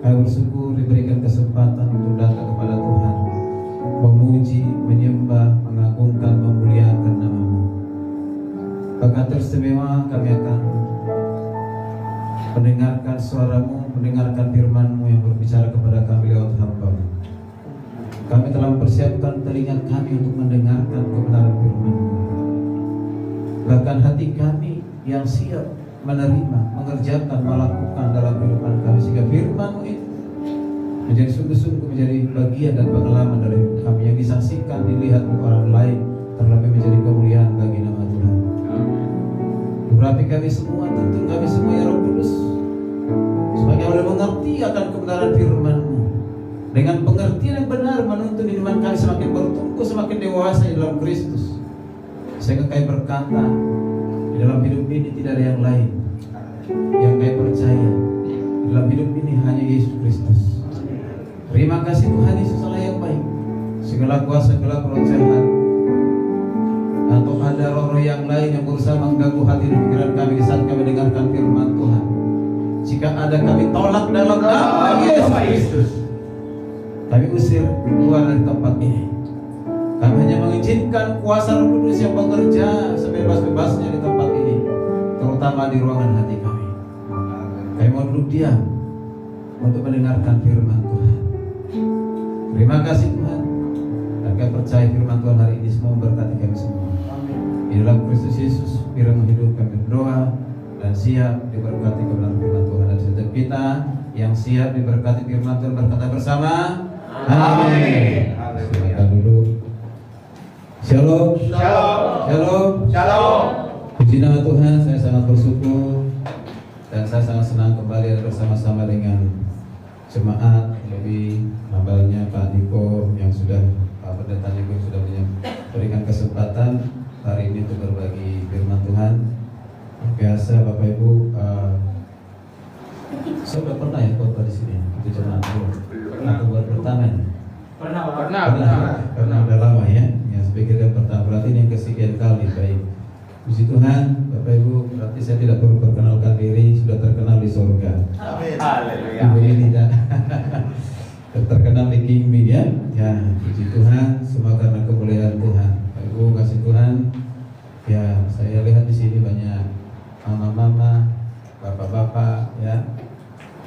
Kami bersyukur diberikan kesempatan untuk datang kepada Tuhan, memuji, menyembah, mengagungkan, memuliakan nama-Mu. Bahkan teristimewa kami akan mendengarkan suara-Mu, mendengarkan firman-Mu yang berbicara kepada kami lewat hamba-Mu. Kami telah mempersiapkan telinga kami untuk mendengarkan kebenaran firman-Mu. Bahkan hati kami yang siap menerima, mengerjakan, melakukan dalam kehidupan kami, sehingga firman-Mu itu menjadi sungguh-sungguh menjadi bagian dan pengalaman dari kami yang disaksikan, dilihat oleh orang lain, terlebih menjadi kemuliaan bagi nama Tuhan. Urapi kami semua, tuntun kami semua ya Roh Kudus, supaya kami mengerti akan kebenaran firman-Mu. Dengan pengertian yang benar menuntun iman kami semakin bertumbuh, semakin dewasa di dalam Kristus, sehingga kami berkata di dalam hidup ini tidak ada yang lain yang kami percaya. Di dalam hidup ini hanya Yesus Kristus. Terima kasih Tuhan Yesus Allah yang baik. Segala kuasa, segala roh jahat atau ada roh-roh yang lain yang berusaha mengganggu hati dan pikiran kami di saat kami mendengarkan firman Tuhan, jika ada kami tolak dalam nama Yesus Kristus. Kami usir keluar dari tempat ini. Kami hanya mengizinkan kuasa Roh Kudus yang bekerja sebebas-bebasnya di tempat ini, terutama di ruangan hati kami. Kami mau duduk diam untuk mendengarkan firman Tuhan. Terima kasih Tuhan. Dan kami percaya firman Tuhan hari ini semua memberkati kami semua. Di dalam Kristus Yesus, firman hidup kami berdoa dan siap diberkati kebenaran firman Tuhan. Dan setiap kita yang siap diberkati firman Tuhan berkata bersama, amin. Silakan duduk. Shalom. Shalom. Shalom. Shalom. Puji nama Tuhan, saya sangat bersyukur dan saya sangat senang kembali ada bersama-sama dengan jemaat, lebih hambalnya Pak Niko yang sudah, Pak Pendeta Niko sudah memberikan kesempatan hari ini untuk berbagi firman Tuhan. Biasa Bapak Ibu, saya sudah pernah ya khotbah di sini, itu jemaat dulu. Aku buat pertama ya. Pernah udah lama ya. Ya, sebagai yang pertama, berarti ini yang kesekian kali. Baik, puji Tuhan, Bapak Ibu. Berarti saya tidak perlu perkenalkan diri, sudah terkenal di surga. Amin. Haleluya. Ibu ini tidak terkenal di Kingmi ya. Ya, puji Tuhan, semua karena kemuliaan Tuhan. Bapak Ibu, kasih Tuhan. Ya, saya lihat di sini banyak mama-mama, bapak-bapak, ya,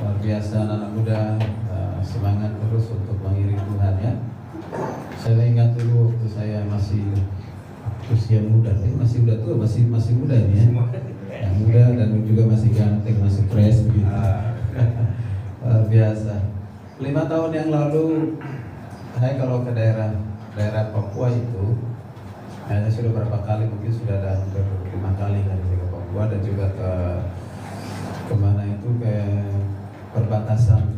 luar biasa anak muda. Semangat terus untuk mengiring Tuhan ya. Saya ingat dulu waktu saya masih usia muda, masih muda tuh masih muda ini ya. Yang muda dan juga masih ganteng, masih fresh begitu. Luar biasa. 5 tahun yang lalu saya kalau ke daerah Papua itu, saya sudah berapa kali, mungkin sudah ada hampir 5 kali kan ke Papua dan juga ke kemana itu, ke perbatasan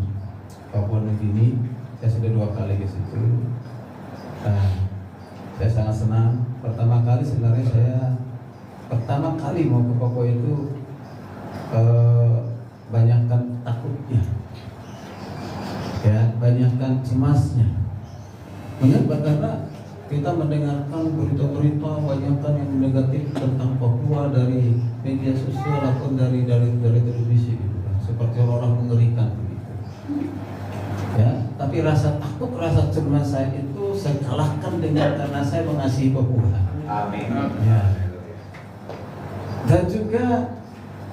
Papua Nugini. Saya sudah 2 kali ke situ. Saya sangat senang. Pertama kali sebenarnya saya mau ke Papua itu banyakkan takutnya, ya, banyakkan cemasnya. Mengapa? Karena kita mendengarkan berita-berita banyakkan yang negatif tentang Papua dari media sosial ataupun dari televisi gitu, seperti orang mengerikan begitu. Ya, tapi rasa takut, rasa cemas saya itu saya kalahkan dengan karena saya mengasihi Papua. Amin. Ya. Dan juga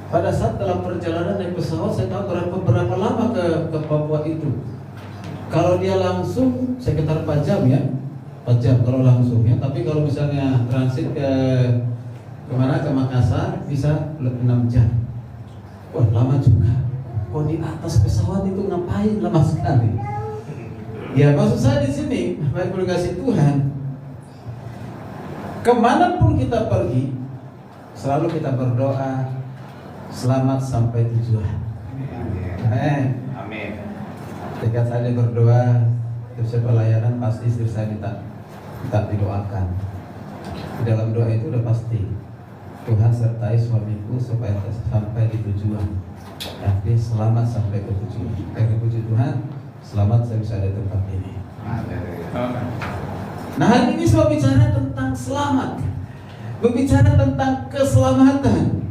pada saat dalam perjalanan naik pesawat, saya tahu berapa lama ke Papua itu. Kalau dia langsung sekitar 4 jam ya, 4 jam kalau langsung ya. Tapi kalau misalnya transit ke kemana, ke Makassar bisa 6 jam. Wah, lama juga. Kok di atas pesawat itu ngapain, lama sekali. Ya, maksud saya di sini, baik kasih Tuhan, kemanapun kita pergi, selalu kita berdoa selamat sampai tujuan. Amin. Ketika saya berdoa, setiap pelayanan pasti istri saya minta didoakan. Di dalam doa itu udah pasti Tuhan sertai suamiku supaya sampai di tujuan. Nanti selamat sampai ke tujuan. Puji Tuhan, selamat saya bisa ada di tempat ini. Nah, hari ini saya bicara tentang selamat, berbicara tentang keselamatan.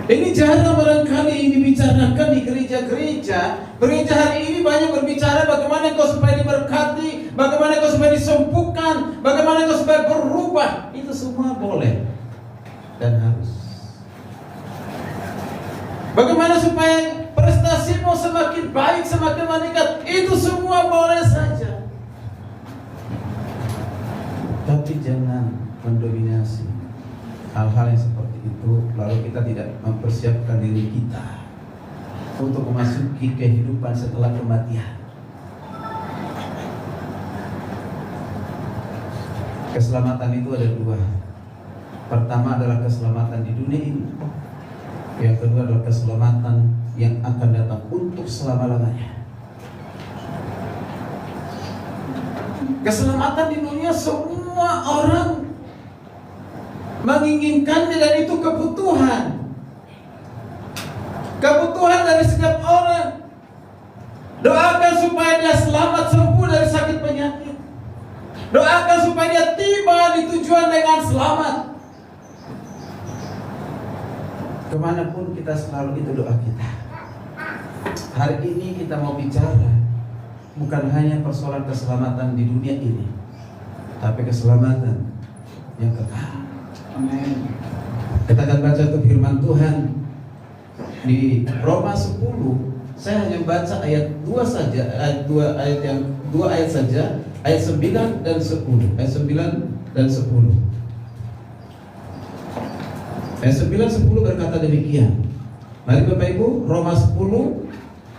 Ini jarang barangkali dibicarakan di gereja-gereja. Gereja hari ini banyak berbicara bagaimana kau supaya diberkati, bagaimana kau supaya disembuhkan, bagaimana kau supaya berubah. Itu semua boleh dan harus. Bagaimana supaya prestasimu semakin baik, semakin meningkat, itu semua boleh saja. Tapi jangan mendominasi hal-hal yang seperti itu, lalu kita tidak mempersiapkan diri kita untuk memasuki kehidupan setelah kematian. Keselamatan itu ada dua. Pertama adalah keselamatan di dunia ini. Yang kedua adalah keselamatan yang akan datang untuk selama-lamanya. Keselamatan di dunia semua orang menginginkannya dan itu kebutuhan. Kebutuhan dari setiap orang. Doakan supaya dia selamat sembuh dari sakit penyakit. Doakan supaya dia tiba di tujuan dengan selamat. Kemanapun kita selalu itu doa kita. Hari ini kita mau bicara bukan hanya persoalan keselamatan di dunia ini, tapi keselamatan yang kekal. Amin. Kita akan baca tuh firman Tuhan di Roma 10. Saya hanya baca ayat 2 saja, ayat 2 ayat saja, ayat 9 dan 10. Ayat 9 dan 10. Ayat 9-10 berkata demikian. Mari Bapak Ibu, Roma 10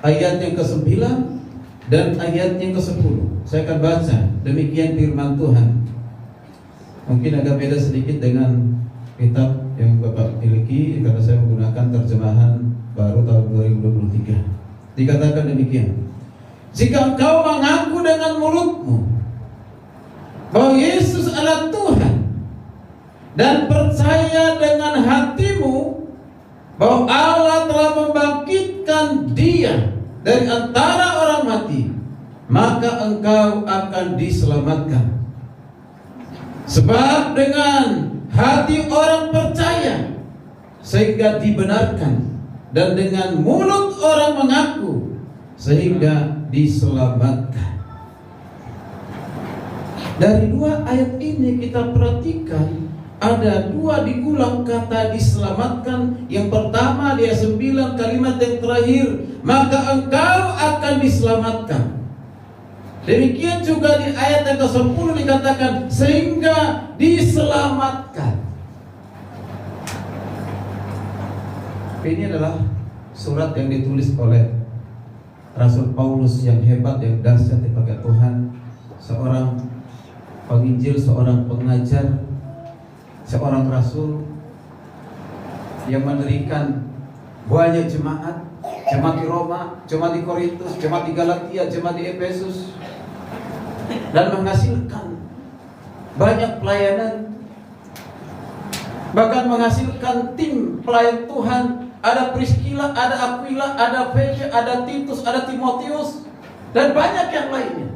ayat yang ke-9 dan ayat yang ke-10. Saya akan baca demikian firman Tuhan. Mungkin agak beda sedikit dengan kitab yang Bapak miliki karena saya menggunakan terjemahan baru tahun 2023. Dikatakan demikian. Jika engkau mengaku dengan mulutmu bahwa Yesus adalah Tuhan dan percaya dengan hatimu bahwa Allah telah membangkitkan Dia dari antara orang mati, maka engkau akan diselamatkan. Sebab dengan hati orang percaya sehingga dibenarkan, dan dengan mulut orang mengaku sehingga diselamatkan. Dari 2 ayat ini kita perhatikan ada 2 diulang kata diselamatkan. Yang pertama dia 9 kalimat yang terakhir, maka engkau akan diselamatkan. Demikian juga di ayat yang ke-10 dikatakan sehingga diselamatkan. Ini adalah surat yang ditulis oleh Rasul Paulus yang hebat, yang dahsyat dipakai Tuhan. Seorang penginjil, seorang pengajar, seorang rasul yang mendirikan banyak jemaat. Jemaat di Roma, jemaat di Korintus, jemaat di Galatia, jemaat di Efesus, dan menghasilkan banyak pelayanan, bahkan menghasilkan tim pelayan Tuhan. Ada Priscilla, ada Aquila, ada Febe, ada Titus, ada Timotius, dan banyak yang lainnya.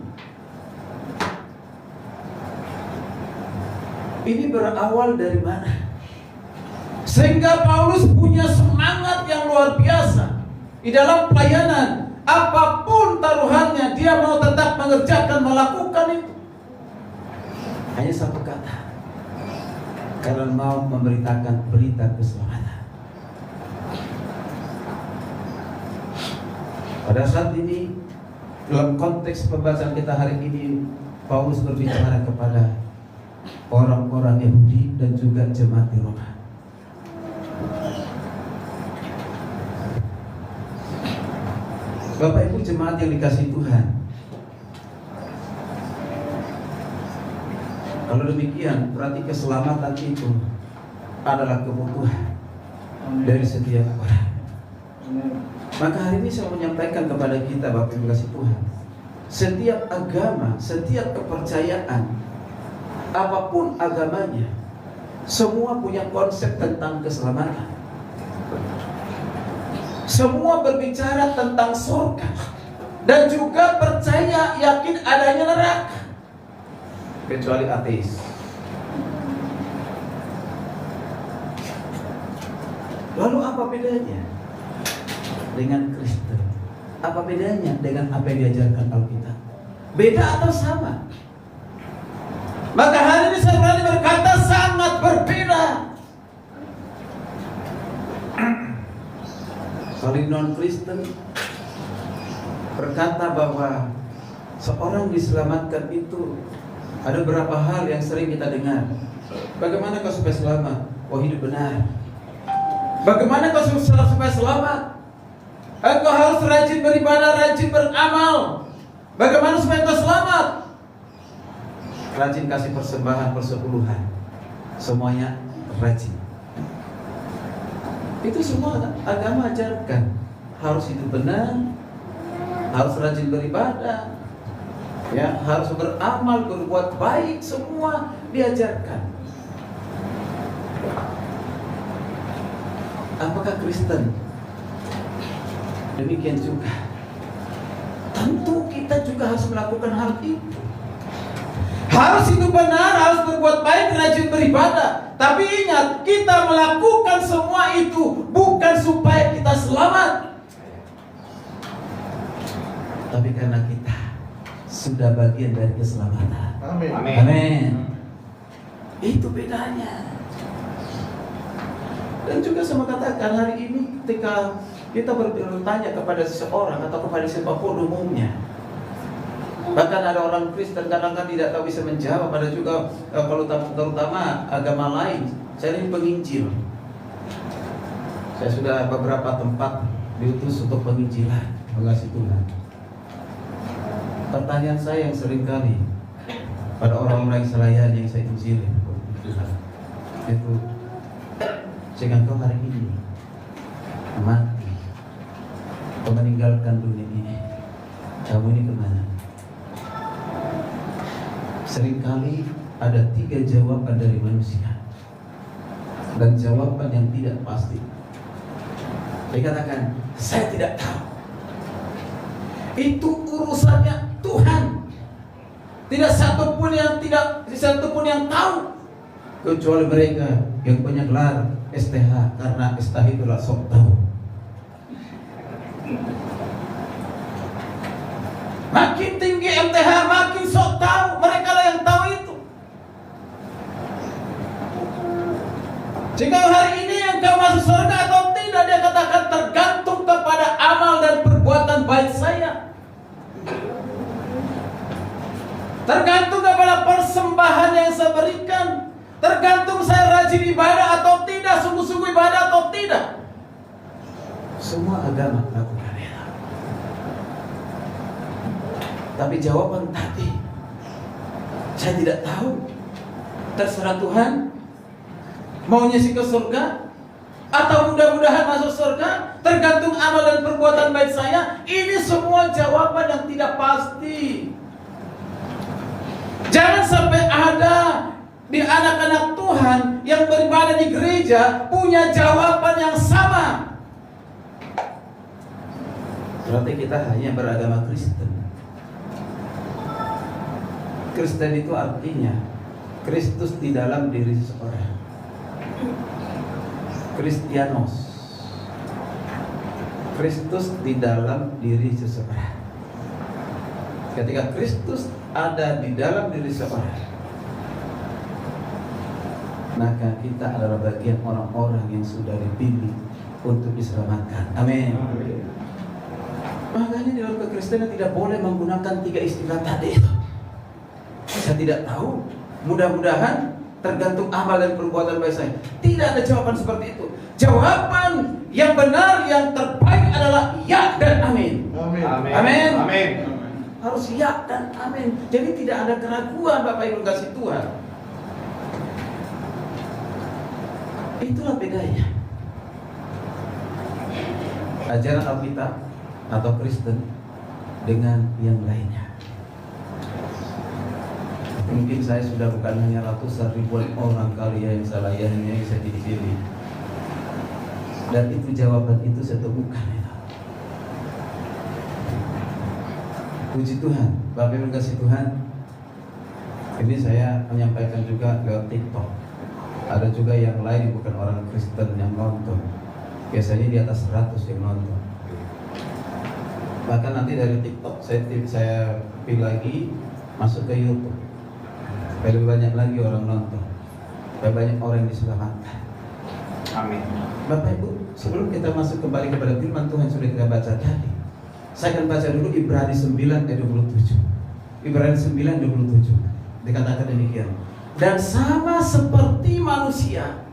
Ini berawal dari mana? Sehingga Paulus punya semangat yang luar biasa di dalam pelayanan. Apapun taruhannya, dia mau tetap mengerjakan, melakukan itu. Hanya satu kata, karena mau memberitakan berita keselamatan. Pada saat ini, dalam konteks pembacaan kita hari ini, Paulus berbicara kepada orang-orang Yahudi dan juga jemaat di Roma. Bapak Ibu jemaat yang dikasihi Tuhan, kalau demikian berarti keselamatan itu adalah kebutuhan dari setiap orang. Maka hari ini saya menyampaikan kepada kita Bapak Ibu kasih Tuhan, setiap agama, setiap kepercayaan, apapun agamanya, semua punya konsep tentang keselamatan. Semua berbicara tentang surga dan juga percaya yakin adanya neraka, kecuali ateis. Lalu apa bedanya dengan Kristen? Apa bedanya dengan apa yang diajarkan Alkitab? Beda atau sama? Maka hari ini saya berani berkata sangat berbeda. Kalau non-Kristen berkata bahwa seorang diselamatkan itu ada beberapa hal yang sering kita dengar. Bagaimana kau supaya selamat? Oh, hidup benar. Bagaimana kau supaya selamat? Engkau harus rajin beribadah, rajin beramal. Bagaimana supaya engkau selamat? Rajin kasih persembahan, persepuluhan. Semuanya rajin. Itu semua agama ajarkan. Harus hidup benar, harus rajin beribadah, ya, harus beramal, berbuat baik, semua diajarkan. Apakah Kristen? Demikian juga. Tentu kita juga harus melakukan hal itu. Harus hidup benar, harus berbuat baik, rajin beribadah. Tapi ingat, kita melakukan semua itu bukan supaya kita selamat, tapi karena kita sudah bagian dari keselamatan. Amin. Amin. Amin. Itu bedanya. Dan juga sama katakan hari ini ketika kita bertanya kepada seseorang atau kepada siapapun umumnya, bahkan ada orang Kristen kadang-kadang tidak tahu bisa menjawab. Ada juga kalau terutama agama lain. Saya ini penginjil. Saya sudah beberapa tempat diutus untuk penginjilan, mengasihi Tuhan. Pertanyaan saya yang sering kali pada orang-orang yang selayani yang saya injilin itu, jika kau hari ini mati, kau meninggalkan dunia ini, kamu ini kemana? Seringkali ada 3 jawaban dari manusia, dan jawaban yang tidak pasti. Dikatakan, saya tidak tahu. Itu urusannya Tuhan. Tidak satupun yang tahu, kecuali mereka yang punya gelar STH, karena STH itulah sok tahu. Makin tinggi MTH, makin sok tahu. Mereka lah yang tahu itu. Jika hari ini engkau masuk surga atau tidak, dia katakan tergantung kepada amal dan perbuatan baik saya. Tergantung kepada persembahan yang saya berikan. Tergantung saya rajin ibadah atau tidak, sungguh-sungguh ibadah atau tidak. Semua agama melakukan itu. Tapi jawaban tadi, saya tidak tahu. Terserah Tuhan. Maunya sih ke surga atau mudah-mudahan masuk surga, tergantung amal dan perbuatan baik saya. Ini semua jawaban yang tidak pasti. Jangan sampai ada di anak-anak Tuhan yang beribadah di gereja punya jawaban yang sama. Berarti kita hanya beragama Kristen. Kristen itu artinya Kristus di dalam diri seseorang. Kristianos, Kristus di dalam diri seseorang. Ketika Kristus ada di dalam diri seseorang, maka kita adalah bagian orang-orang yang sudah dipilih untuk diselamatkan. Amin. Makanya di dalam kekristenan tidak boleh menggunakan 3 istilah tadi itu. Saya tidak tahu. Mudah-mudahan tergantung amal dan perbuatan baik saya. Tidak ada jawaban seperti itu. Jawaban yang benar, yang terbaik adalah ya dan amin. Amin. Amin. Amin. Amin. Harus ya dan amin. Jadi tidak ada keraguan, Bapak Ibu kasih Tuhan. Itulah bedanya ajaran Alkitab atau Kristen dengan yang lainnya. Mungkin saya sudah bukan hanya ratusan ribuan orang kali yang saya layani, yang saya dipilih. Dan itu jawaban itu saya temukan itu. Puji Tuhan, Bapak Ibu kasih Tuhan. Ini saya menyampaikan juga lewat TikTok. Ada juga yang lain bukan orang Kristen yang nonton. Biasanya di atas 100 yang nonton. Bahkan nanti dari TikTok saya pilih lagi masuk ke YouTube. Supaya lebih banyak lagi orang nonton. Supaya banyak orang yang diselamatkan. Amin. Bapak Ibu, sebelum kita masuk kembali kepada firman Tuhan yang sudah kita baca tadi, saya akan baca dulu Ibrani 9 ayat 27. Ibrani 9 ayat 27. Dikatakan demikian. Dan sama seperti manusia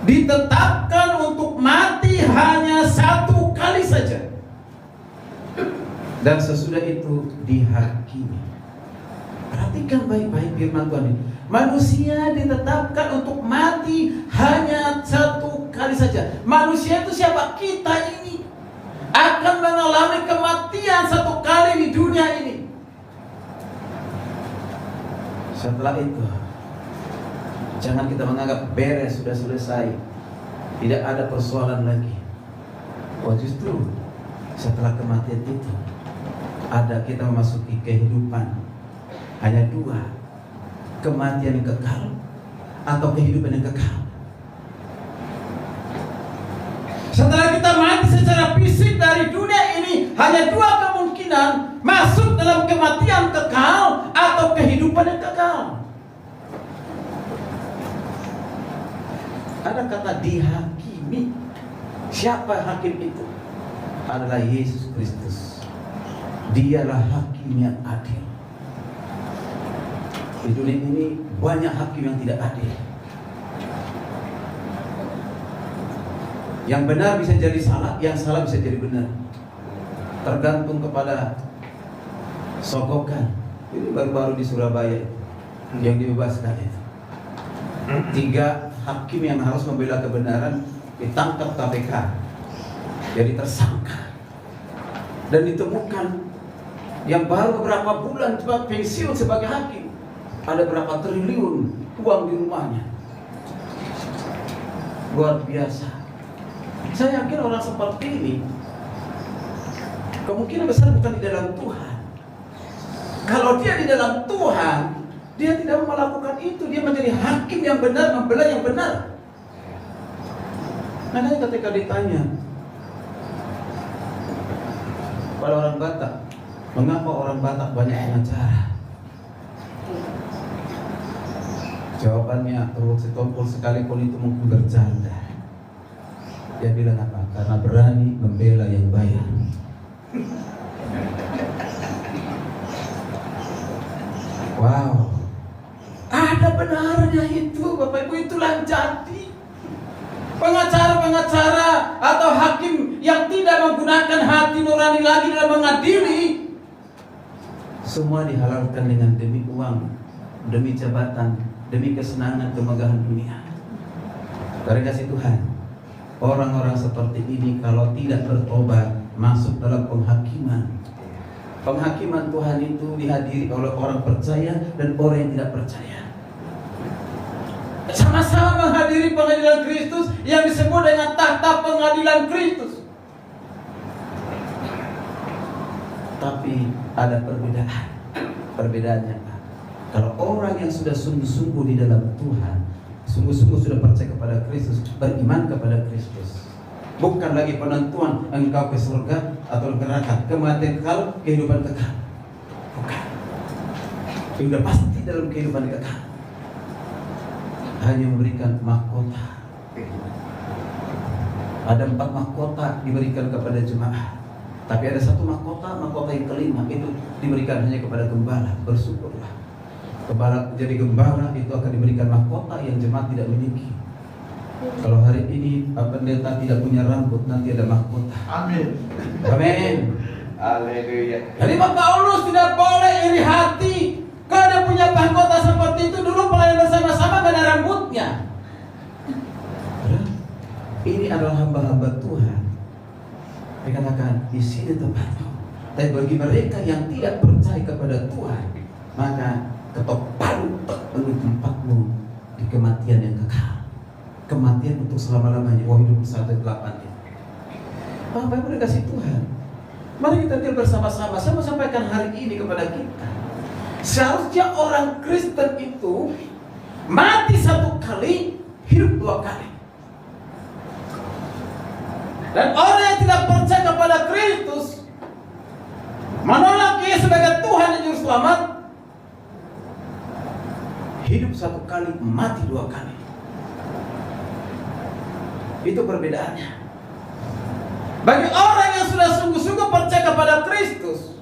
ditetapkan untuk mati hanya satu kali saja, dan sesudah itu dihakimi. Perhatikan baik-baik firman Tuhan ini. Manusia ditetapkan untuk mati hanya satu kali saja. Manusia itu siapa? Kita ini akan mengalami kematian satu kali di dunia ini. Setelah itu, jangan kita menganggap beres, sudah selesai, tidak ada persoalan lagi. Oh, justru setelah kematian itu ada kita memasuki kehidupan. Hanya dua, kematian yang kekal atau kehidupan yang kekal. Setelah kita mati secara fisik dari dunia ini, hanya dua kemungkinan: masuk dalam kematian kekal atau kehidupan yang kekal. Ada kata dihakimi. Siapa hakim itu? Adalah Yesus Kristus. Dialah hakim yang adil. Di dunia ini banyak hakim yang tidak adil. Yang benar bisa jadi salah, yang salah bisa jadi benar. Tergantung kepada sokokan. Ini baru-baru di Surabaya yang dibebaskan itu. 3 hakim yang harus membela kebenaran ditangkap KPK, jadi tersangka, dan ditemukan yang baru beberapa bulan coba pensiun sebagai hakim, ada berapa triliun uang di rumahnya. Luar biasa. Saya yakin orang seperti ini kemungkinan besar bukan di dalam Tuhan. Kalau dia di dalam Tuhan, dia tidak melakukan itu. Dia menjadi hakim yang benar, membela yang benar. Makanya ketika ditanya pada orang Batak, mengapa orang Batak banyak pengacara? Jawabannya terus setompul sekalipun itu mungkin bercanda. Dia bilang apa? Karena berani membela yang bayar. Wow, ada benarnya itu, Bapak Ibu. Itulah jadi pengacara-pengacara atau hakim yang tidak menggunakan hati nurani lagi dalam mengadili. Semua dihalalkan dengan demi uang, demi jabatan, demi kesenangan, kemegahan dunia. Dari kasih Tuhan, orang-orang seperti ini kalau tidak bertobat masuk dalam penghakiman. Penghakiman Tuhan itu dihadiri oleh orang percaya dan orang yang tidak percaya. Sama-sama menghadiri pengadilan Kristus yang disebut dengan tahta pengadilan Kristus. Tapi ada perbedaan. Perbedaannya apa? Kalau orang yang sudah sungguh-sungguh di dalam Tuhan, sungguh-sungguh sudah percaya kepada Kristus, beriman kepada Kristus, bukan lagi penentuan engkau ke surga atau neraka, kematian kekal, kehidupan kekal. Bukan. Sudah pasti dalam kehidupan kekal. Hanya memberikan mahkota. Ada 4 mahkota diberikan kepada jemaat. Tapi ada 1 mahkota, mahkota yang kelima itu diberikan hanya kepada gembala. Bersyukurlah. Gembala jadi gembala itu akan diberikan mahkota yang jemaat tidak miliki. Kalau hari ini pendeta tidak punya rambut, nanti ada mahkota. Amin. Amin. Haleluya. Jadi Pak Paulus tidak boleh iri hati. Kalau dia punya mahkota seperti itu, dulu pelayan bersama-sama gak ada rambutnya. Ini adalah hamba-hamba Tuhan. Dikatakan di sini tempatmu. Tapi bagi mereka yang tidak percaya kepada Tuhan, maka ketok palu penuh tempatmu di kematian yang kekal. Kematian untuk selama-lamanya. Wahyu 21:8 itu. Bapak Ibu dikasih Tuhan, mari kita tinggal bersama-sama. Saya mau sampaikan hari ini kepada kita, seharusnya orang Kristen itu mati 1 kali, hidup 2 kali. Dan orang yang tidak percaya kepada Kristus, menolak Yesus sebagai Tuhan dan Juru Selamat, hidup satu kali, mati dua kali. Itu perbedaannya. Bagi orang yang sudah sungguh-sungguh percaya kepada Kristus,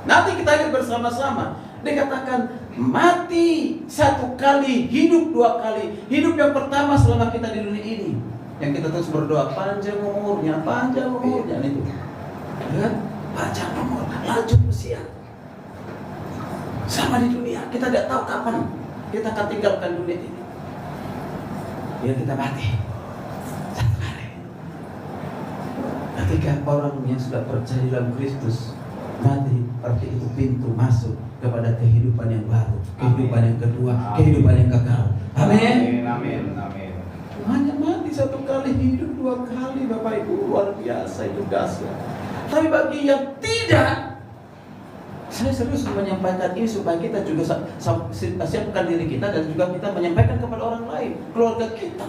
nanti kita lihat bersama-sama. Dikatakan mati satu kali, hidup dua kali. Hidup yang pertama selama kita di dunia ini, yang kita terus berdoa panjang umurnya itu, ya, panjang umur, lanjut usia. Sama di dunia, kita tidak tahu kapan kita akan tinggalkan dunia ini. Ya kita mati satu kali. Ketika orang yang sudah percaya dalam Kristus mati, arti itu pintu masuk kepada kehidupan yang baru, kehidupan yang kedua, kehidupan yang kekal. Amin. Amin. Amin. Hanya mati satu kali, hidup dua kali, Bapak Ibu, luar biasa, itu dahsyat. Tapi bagi yang tidak, saya serius menyampaikan ini supaya kita juga siapkan diri kita dan juga kita menyampaikan kepada orang lain, keluarga kita.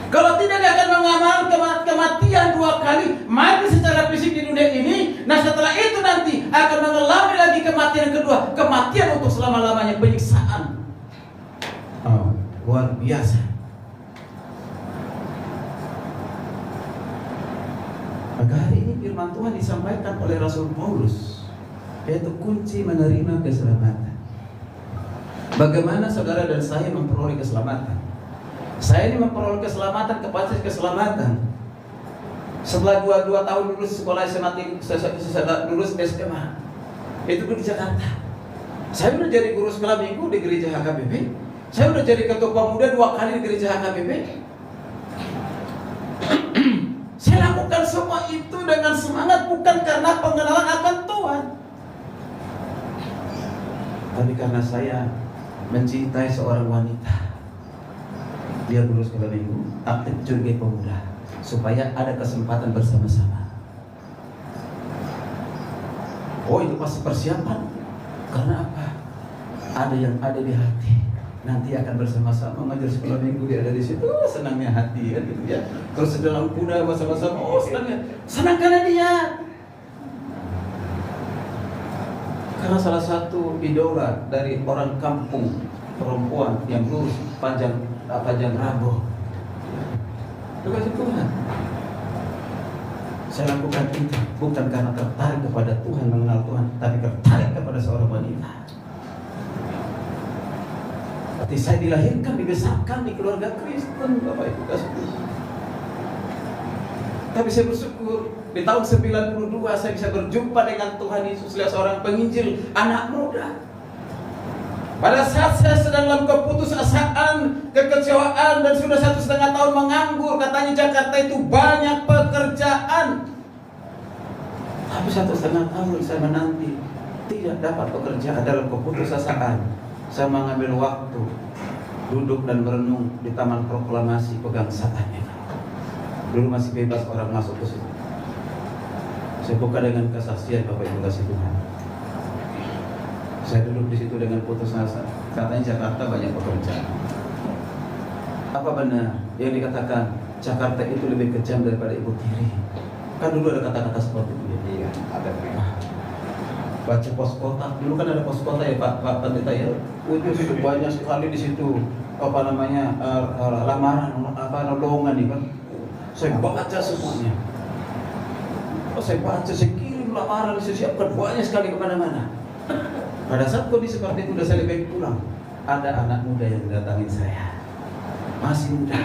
Kalau tidak, dia akan mengamalkan kematian dua kali, mati secara fisik di dunia ini. Nah setelah itu nanti akan mengalami lagi kematian kedua, kematian untuk selama-lamanya, penyiksaan. Oh, luar biasa. Maka hari ini firman Tuhan disampaikan oleh Rasul Paulus, yaitu kunci menerima keselamatan. Bagaimana saudara dan saya memperoleh keselamatan? Saya ini memperoleh keselamatan, kepastian keselamatan setelah 2 tahun lulus sekolah SMA, lulus SMA. Itu di Jakarta. Saya sudah jadi guru sekolah minggu di gereja HKBP. Saya sudah jadi ketua pemuda 2 kali di gereja HKBP. Saya lakukan semua itu dengan semangat, bukan karena pengenalan akan Tuhan, tapi karena saya mencintai seorang wanita. Dia lulus sekolah minggu, aktif juga pemuda, supaya ada kesempatan bersama-sama. Oh, itu pasti persiapan. Karena apa? Ada yang ada di hati. Nanti akan bersama-sama mengajar sekolah minggu, dia ada di situ. Oh, senangnya hati kan gitu ya. Terus dalam kuda bersama-sama. Oh, senangnya. Senang karena dia. Karena salah satu idola dari orang kampung, perempuan yang lurus, panjang rambut. Itu kasih Tuhan. Saya lakukan itu bukan karena tertarik kepada Tuhan, mengenal Tuhan, tapi tertarik kepada seorang wanita. Berarti saya dilahirkan, dibesarkan di keluarga Kristen, Bapak Ibu kasih Tuhan. Tapi saya bersyukur di tahun 92 saya bisa berjumpa dengan Tuhan Yesus lewat seorang penginjil anak muda. Pada saat saya sedang dalam keputusasaan, kekecewaan, dan sudah 1,5 tahun menganggur, katanya Jakarta itu banyak pekerjaan. Tapi 1,5 tahun saya menanti tidak dapat pekerjaan. Dalam keputusasaan, saya mengambil waktu duduk dan merenung di Taman Proklamasi Pegangsaan itu. Dulu masih bebas orang masuk ke situ. Saya buka dengan kesaksian, Bapak Ibu kasih Tuhan. Saya duduk di situ dengan putus asa. Katanya Jakarta banyak pekerjaan. Apa benar yang dikatakan Jakarta itu lebih kejam daripada ibu tiri? Kan dulu ada kata-kata seperti itu. Iya, ada. Baca pos kota. Dulu kan ada pos kota ya Pak Pendeta ya. Itu banyak sekali di situ. Apa namanya lamaran, lowongan nih kan. Saya baca semuanya. Saya baca, saya kirim lamaran, saya siapkan banyak sekali kemana-mana. Pada saat kondisi seperti itu, sudah saya lebih pulang. Ada anak muda yang mendatangi saya, masih muda,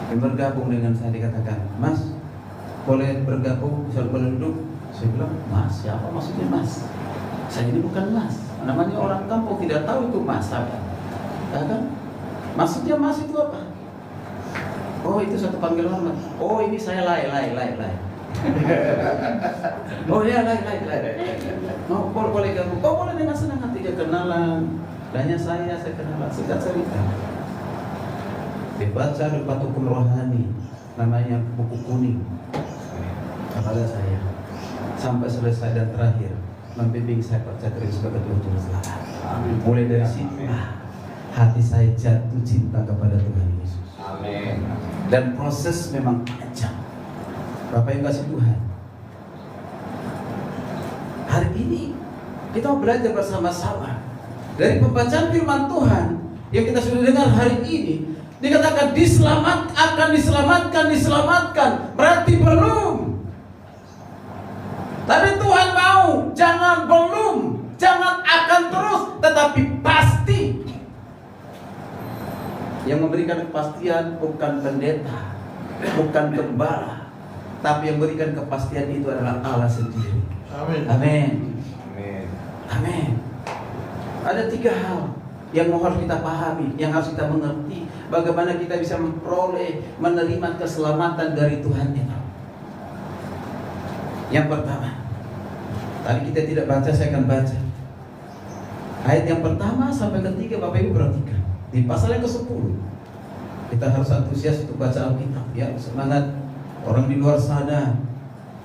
yang bergabung dengan saya. Dikatakan, Mas, boleh bergabung, boleh duduk. Saya bilang, Mas, siapa maksudnya Mas? Saya ini bukan Mas. Namanya orang kampung tidak tahu itu Mas apa. Kan? Maksudnya Mas itu apa? Oh, itu satu panggilan Mas. Oh, ini saya Lai. Oh ya, Lai. Oh, boleh gabung. Oh, boleh dengan senang hati. Dia kenalan. Danya saya kenalan. Singkat cerita, dibaca di Batu Hukum Rohani, namanya buku kuning kepada saya, sampai selesai dan terakhir membimbing saya percaya Kristus sebagai Tuhan Juru Selamat. Mulai dari situ hati saya jatuh cinta kepada Tuhan Yesus. Amin. Dan proses memang panjang. Bapak yang kasih Tuhan, hari ini kita mau belajar bersama-sama dari pembacaan firman Tuhan yang kita sudah dengar hari ini. Dikatakan diselamatkan, berarti belum. Tapi Tuhan mau, jangan belum, jangan akan terus, tetapi pasti. Yang memberikan kepastian bukan pendeta, bukan gembala, tapi yang memberikan kepastian itu adalah Allah sendiri. Amin. Amin. Amin. Amin. Ada 3 hal yang harus kita pahami, yang harus kita mengerti, bagaimana kita bisa memperoleh, menerima keselamatan dari Tuhan itu. Yang pertama, tadi kita tidak baca, saya akan baca. Ayat yang pertama sampai ketiga, Bapak Ibu perhatikan. Di pasal yang ke-10, kita harus antusias untuk baca Alkitab, ya, semangat. Orang di luar sana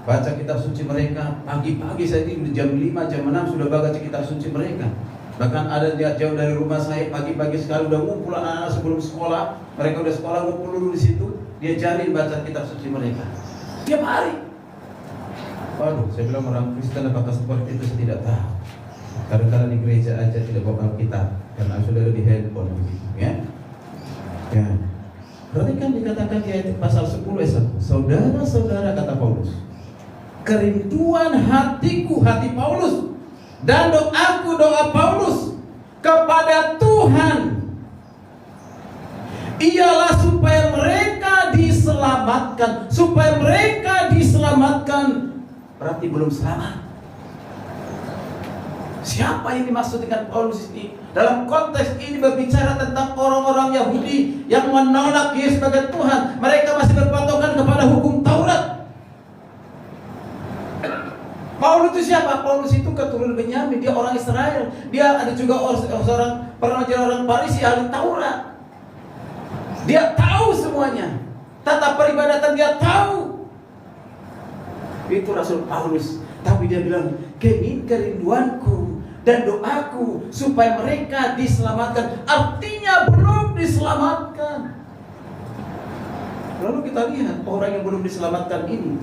baca kitab suci mereka pagi-pagi, saya di jam 5, jam 6 sudah baca kitab suci mereka. Bahkan ada jauh dari rumah saya, pagi-pagi sekali udah ngumpul anak-anak sebelum sekolah. Mereka udah sekolah, ngumpul dulu di situ, dia cari baca kitab suci mereka tiap hari. Waduh, saya bilang orang Kristen apakah seperti itu, saya tidak tahu. Kadang-kadang di gereja aja tidak bawa Alkitab karena sudah ada di handphone begitu, ya. Ya. Perhatikan dikatakan di ayat pasal 10 ayat 1. Saudara-saudara, kata Paulus, kerinduan hatiku, hati Paulus, dan doaku, doa Paulus kepada Tuhan ialah supaya mereka diselamatkan. Supaya mereka diselamatkan berarti belum selamat. Siapa yang dimaksud dengan Paulus ini? Dalam konteks ini berbicara tentang orang-orang Yahudi yang menolak Yesus sebagai Tuhan. Mereka masih berpatokan kepada hukum Taurat. Paulus itu siapa? Paulus itu keturunan Benyamin, dia orang Israel. Dia ada juga orang pernah menjadi orang Farisi, ahli Taurat. Dia tahu semuanya. Tata peribadatan dia tahu. Itu Rasul Paulus. Tapi dia bilang, kerinduanku dan doaku supaya mereka diselamatkan. Artinya belum diselamatkan. Lalu kita lihat orang yang belum diselamatkan ini.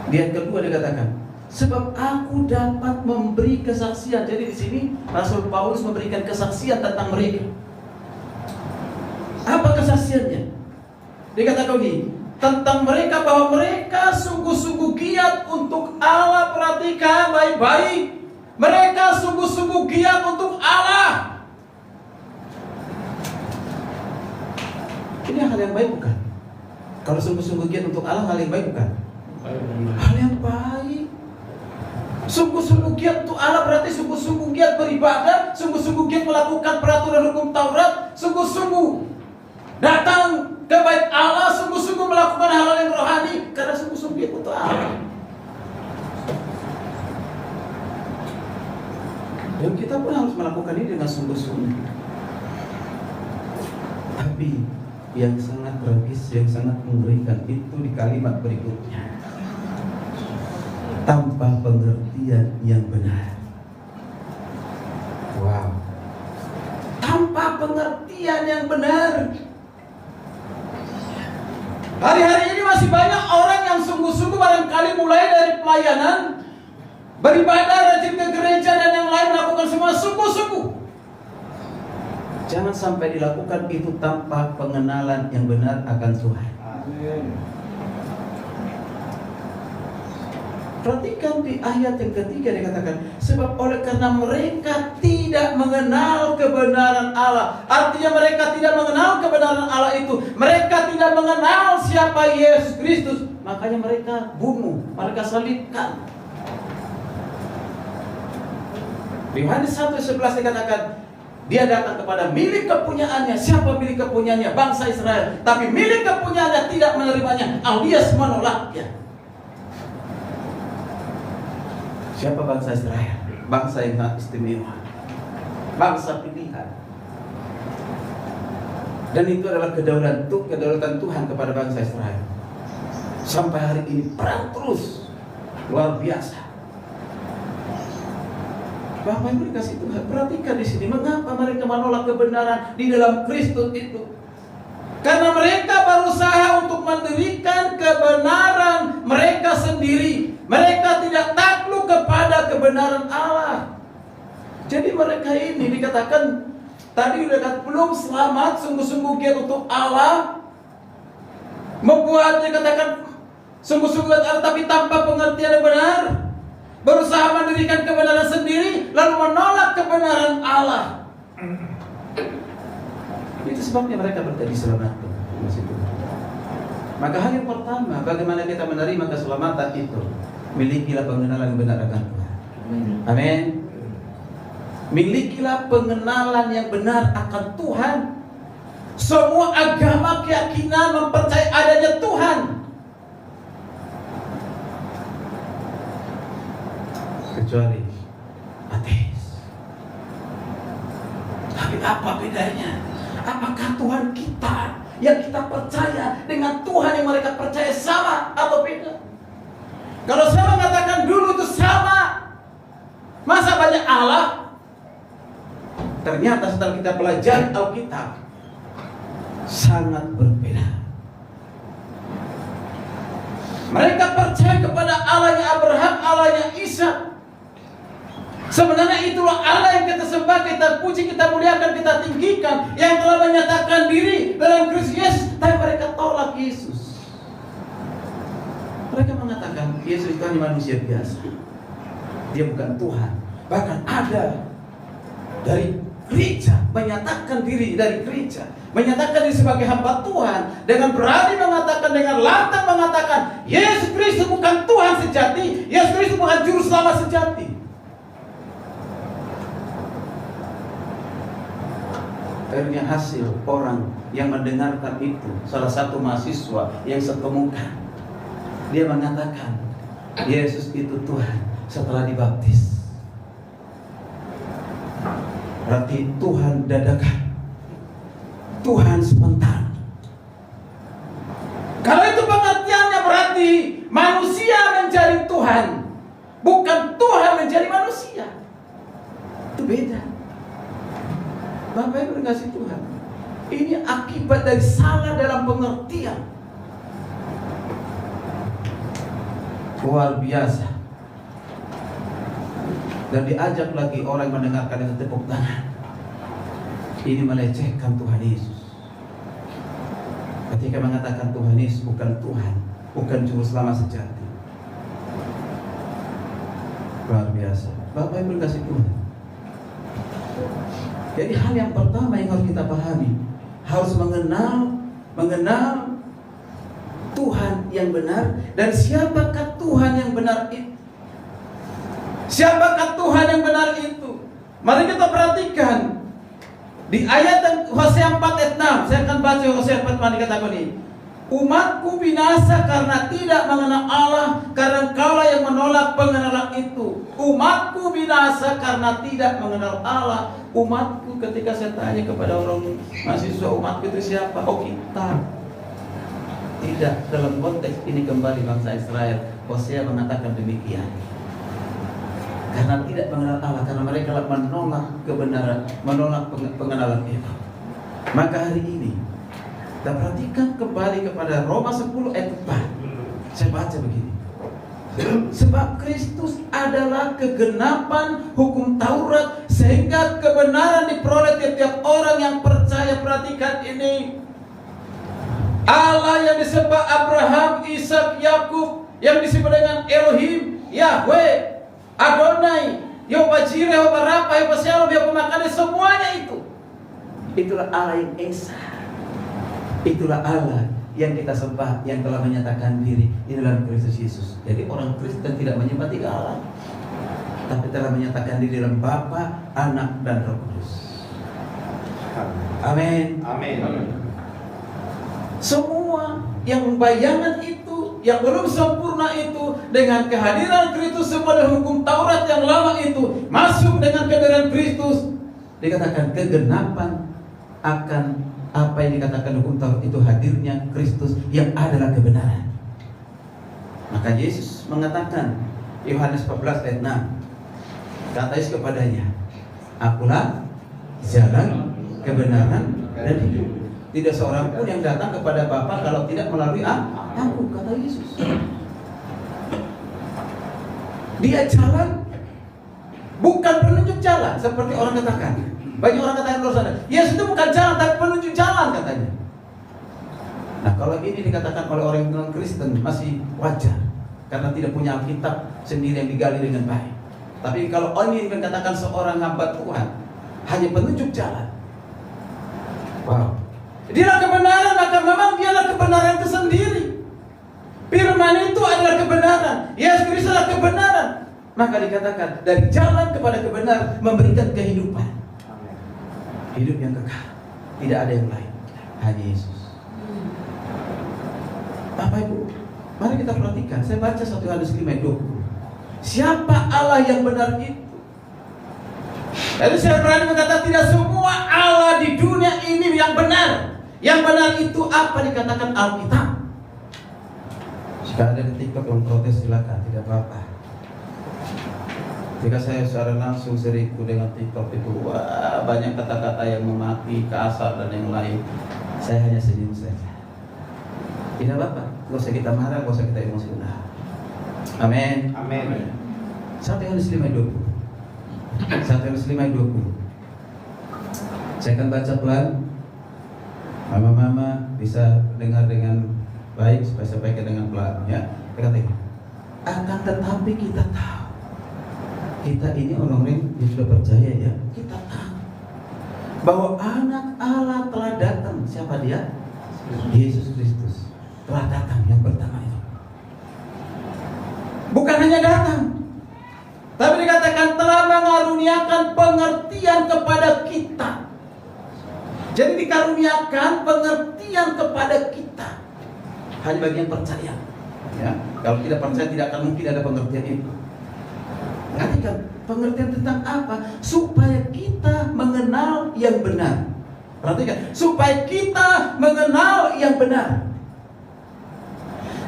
Di ayat kedua dia katakan, sebab aku dapat memberi kesaksian. Jadi di sini Rasul Paulus memberikan kesaksian tentang mereka. Apa kesaksiannya? Dikatakan begini, tentang mereka bahwa mereka sungguh-sungguh giat untuk Allah. Perhatikan baik-baik. Mereka sungguh-sungguh giat untuk Allah. Ini hal yang baik bukan? Kalau sungguh-sungguh giat untuk Allah, hal yang baik bukan? Hal yang baik. Sungguh-sungguh giat untuk Allah berarti sungguh-sungguh giat beribadah, sungguh-sungguh giat melakukan peraturan hukum Taurat, sungguh-sungguh datang ke bait Allah, sungguh-sungguh melakukan hal-hal yang rohani karena sungguh-sungguh giat untuk Allah. Dan kita pun harus melakukan ini dengan sungguh-sungguh. Tapi yang sangat tragis, yang sangat mengerikan itu di kalimat berikutnya. Tanpa pengertian yang benar. Wow. Tanpa pengertian yang benar. Hari-hari ini masih banyak orang yang sungguh-sungguh barangkali mulai dari pelayanan, beribadah, rajin ke gereja dan yang lain, melakukan semua sungguh-sungguh. Jangan sampai dilakukan itu tanpa pengenalan yang benar akan Tuhan. Amin. Perhatikan di ayat yang ketiga dikatakan, sebab oleh karena mereka tidak mengenal kebenaran Allah. Artinya mereka tidak mengenal kebenaran Allah itu. Mereka tidak mengenal siapa Yesus Kristus. Makanya mereka bunuh, mereka salibkan. Di Yohanes 1:11 dikatakan, dia datang kepada milik kepunyaannya. Siapa milik kepunyaannya? Bangsa Israel. Tapi milik kepunyaannya tidak menerimanya, alias menolaknya. Siapa bangsa Israel? Bangsa yang sangat istimewa, bangsa pilihan. Dan itu adalah kedaulatan Tuhan kepada bangsa Israel. Sampai hari ini perang terus, luar biasa. Bapak Ibu dikasih Tuhan, perhatikan di sini mengapa mereka menolak kebenaran di dalam Kristus itu. Karena mereka berusaha kebenaran Allah. Jadi mereka ini dikatakan tadi udah belum selamat sungguh-sungguh giat untuk Allah, membuatnya katakan sungguh-sungguh Allah tapi tanpa pengertian yang benar, berusaha mendirikan kebenaran sendiri lalu menolak kebenaran Allah. Itu sebabnya mereka bertadi selamat. Maka hal yang pertama, bagaimana kita menerima keselamatan itu, milikilah pengenalan yang benar akan Tuhan. Amin. Milikilah pengenalan yang benar akan Tuhan. Semua agama keyakinan mempercayai adanya Tuhan, kecuali ateis. Tapi apa bedanya? Apakah Tuhan kita yang kita percaya dengan Tuhan yang mereka percaya sama atau beda? Kalau saya mengatakan dulu itu sama, masa banyak Allah? Ternyata setelah kita pelajari Alkitab, sangat berbeda. Mereka percaya kepada Allahnya Abraham, Allahnya Ishak. Sebenarnya itulah Allah yang kita sembah, kita puji, kita muliakan, kita tinggikan, yang telah menyatakan diri dalam Kristus Yesus. Tapi mereka tolak Yesus. Mereka mengatakan Yesus itu hanya manusia biasa, dia bukan Tuhan. Bahkan ada dari gereja menyatakan diri, dari gereja menyatakan diri sebagai hamba Tuhan, dengan berani mengatakan, dengan lantang mengatakan Yesus Kristus bukan Tuhan sejati, Yesus Kristus bukan juru selamat sejati. Akhirnya hasil orang yang mendengarkan itu, salah satu mahasiswa yang sekemuka, dia mengatakan Yesus itu Tuhan setelah dibaptis. Berarti Tuhan dadakan, Tuhan sebentar. Kalau itu pengertiannya berarti manusia menjadi Tuhan, bukan Tuhan menjadi manusia. Itu beda. Bapak Ibu kasih Tuhan, ini akibat dari salah dalam pengertian. Luar biasa. Dan diajak lagi orang mendengarkan itu tepuk tangan. Ini melecehkan Tuhan Yesus. Ketika mengatakan Tuhan Yesus bukan Tuhan, bukan juru selamat sejati. Luar biasa. Bapak Ibu kasih Tuhan. Jadi hal yang pertama yang harus kita pahami, harus mengenal Tuhan yang benar. Dan siapakah Tuhan yang benar itu? Siapakah Tuhan yang benar itu? Mari kita perhatikan di ayat Hosea 4 ayat 6. Saya akan baca Hosea 4 ayat dikatakan ini, umatku binasa karena tidak mengenal Allah, karena engkaulah yang menolak pengenalan itu. Umatku binasa karena tidak mengenal Allah. Umatku, ketika saya tanya kepada orang mahasiswa, umatku itu siapa? Oh, kita. Tidak, dalam konteks ini kembali bangsa Israel. Hosea mengatakan demikian. Karena tidak mengenal Allah, karena mereka menolak kebenaran, menolak pengenalan itu. Maka hari ini kita perhatikan kembali kepada Roma 10 ayat 4. Saya baca begini. Sebab Kristus adalah kegenapan hukum Taurat, sehingga kebenaran diperoleh tiap-tiap orang yang percaya. Perhatikan ini, Allah yang disembah Abraham, Ishak, Yakub, yang disebut dengan Elohim, Yahweh, Adonai, Yehova Jireh, Yehova Rafa, Yehova Shalom, Yehova Makane, semuanya itu, itulah Allah yang Esa. Itulah Allah yang kita sembah, yang telah menyatakan diri di dalam Kristus Yesus. Jadi orang Kristen tidak menyembah tiga Allah, tapi telah menyatakan diri dalam Bapa, Anak, dan Roh Kudus. Amin. Amin. Semua yang bayangan itu, yang belum sempurna itu, dengan kehadiran Kristus semua dan hukum Taurat yang lama itu masuk dengan kehadiran Kristus, dikatakan kegenapan akan apa yang dikatakan hukum Taurat itu, hadirnya Kristus yang adalah kebenaran. Maka Yesus mengatakan, Yohanes 14 ayat 6, kata Yesus kepadanya, akulah jalan, kebenaran, dan hidup. Tidak seorang pun yang datang kepada Bapa kalau tidak melalui aku, kata Yesus. Dia jalan, Bukan penunjuk jalan seperti orang katakan. Banyak orang katakan luar sana, Yesus itu bukan jalan tapi penunjuk jalan katanya. Nah, kalau ini dikatakan oleh orang non Kristen masih wajar karena tidak punya Alkitab sendiri yang digali dengan baik. Tapi kalau ini dikatakan seorang hamba Tuhan hanya penunjuk jalan, wow, dialah kebenaran, maka memang dialah kebenaran itu sendiri. Firman itu adalah kebenaran, Yesus Kristus adalah kebenaran. Maka dikatakan dari jalan kepada kebenaran memberikan kehidupan, hidup yang kekal. Tidak ada yang lain, hanya Yesus. Bapak Ibu, mari kita perhatikan. Saya baca 1 Yohanes 5:20. Siapa Allah yang benar itu? Lalu saya berani berkata tidak semua Allah di dunia ini yang benar. Yang benar itu apa dikatakan Alkitab. Jika ada di TikTok yang protes silakan, tidak apa-apa. Jika saya secara langsung seriku dengan TikTok itu, wah, banyak kata-kata yang memaki, kasar dan yang lain, saya hanya senyum saja. Tidak apa-apa, gak usah kita marah, gak usah kita emosional. Amin. Amin. 1 Yohanes 5:20. 1 Yohanes 5:20. Saya akan baca pelan. Mama-mama bisa dengar dengan baik supaya saya baca dengan pelan, ya. Saya katakan, akan tetapi kita tahu, kita ini orang-orang yang sudah percaya, ya. Kita tahu bahwa anak Allah telah datang. Siapa dia? Yesus Kristus telah datang yang pertama itu. Bukan hanya datang, tapi dikatakan telah mengaruniakan pengertian kepada kita. Jadi dikaruniakan pengertian kepada kita hanya bagi yang percaya. Ya, kalau tidak percaya tidak akan mungkin ada pengertian itu. Perhatikan, pengertian tentang apa? Supaya kita mengenal yang benar. Perhatikan, supaya kita mengenal yang benar.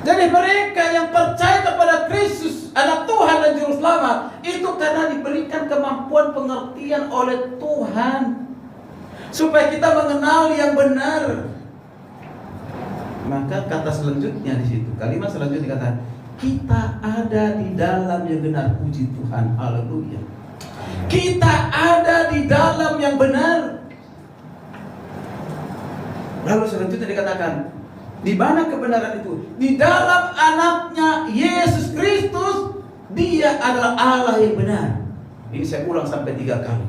Jadi mereka yang percaya kepada Kristus, anak Tuhan dan Juru Selamat, itu karena diberikan kemampuan pengertian oleh Tuhan, supaya kita mengenal yang benar. Maka kata selanjutnya di situ, kalimat selanjutnya dikatakan, kita ada di dalam yang benar. Puji Tuhan, haleluya. Kita ada di dalam yang benar. Lalu selanjutnya dikatakan, di mana kebenaran itu? Di dalam anaknya Yesus Kristus. Dia adalah Allah yang benar. Ini saya ulang sampai 3 kali.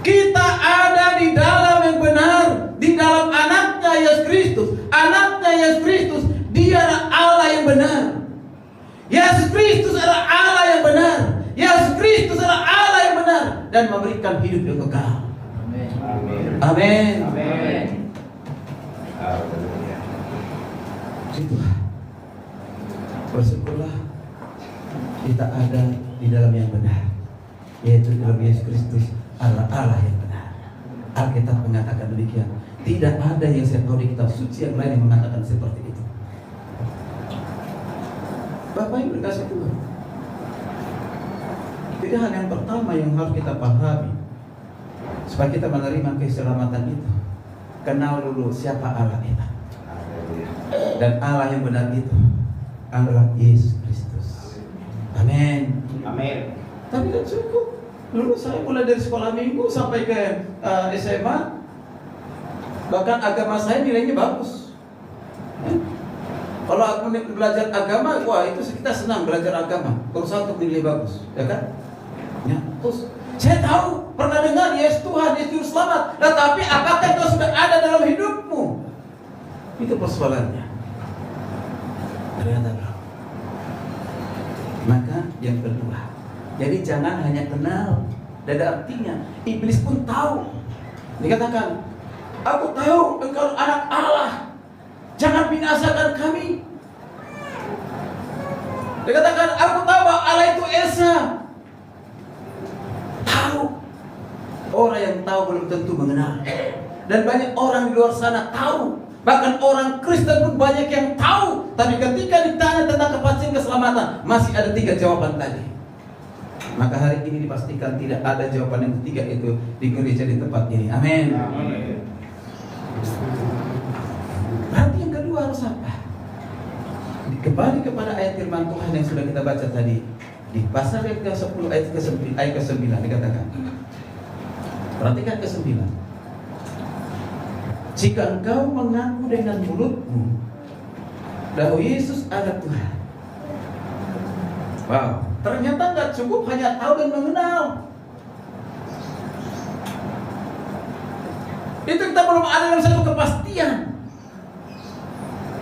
Kita ada di dalam yang benar, di dalam anaknya Yesus Kristus. Anaknya Yesus Kristus, dia adalah Allah yang benar. Yesus Kristus adalah Allah yang benar. Yesus Kristus adalah Allah yang benar dan memberikan hidup yang kekal. Amin. Amin. Amin. Haleluya. Itulah. Bersyukurlah kita ada di dalam yang benar, yaitu dalam Yesus Kristus adalah Allah yang benar. Alkitab mengatakan demikian. Tidak ada yang saya tahu di kitab suci yang lain yang mengatakan seperti itu. Bapak Ibu dikasih Tuhan. Jadi hal yang pertama yang harus kita pahami supaya kita menerima keselamatan itu, kenal dulu siapa Allah kita. Dan Allah yang benar itu adalah Yesus Kristus. Amin. Amin. Tapi tidak cukup. Dulu saya mulai dari sekolah minggu sampai ke SMA, bahkan agama saya nilainya bagus. Kalau aku belajar agama, wah itu kita senang belajar agama. Berusaha untuk nilai bagus, ya kan? Ya, terus saya tahu, pernah dengar Yesus Tuhan, Yesus Juru Selamat. Tetapi apakah itu sudah ada dalam hidupmu? Itu persoalannya. Ternyata belum. Maka yang kedua, jadi jangan hanya kenal. Dan artinya iblis pun tahu. Dikatakan, aku tahu engkau anak Allah, jangan binasakan kami. Dikatakan, aku tahu bahwa Allah itu Esa. Tahu. Orang yang tahu belum tentu mengenal. Dan banyak orang di luar sana tahu. Bahkan orang Kristen pun banyak yang tahu. Tapi ketika ditanya tentang kepastian keselamatan, masih ada 3 jawaban tadi. Maka hari ini dipastikan tidak ada jawaban yang ketiga itu di gereja di tempat ini. Amin. Amin. Berarti yang kedua harus apa? Kembali kepada ayat firman Tuhan yang sudah kita baca tadi. Di pasal yang ke-10 ayat ke-9 dikatakan. Perhatikan ke-9. Jika engkau mengaku dengan mulutmu bahwa Yesus adalah Tuhan. Wow, ternyata nggak cukup hanya tahu dan mengenal. Itu kita belum ada dalam satu kepastian.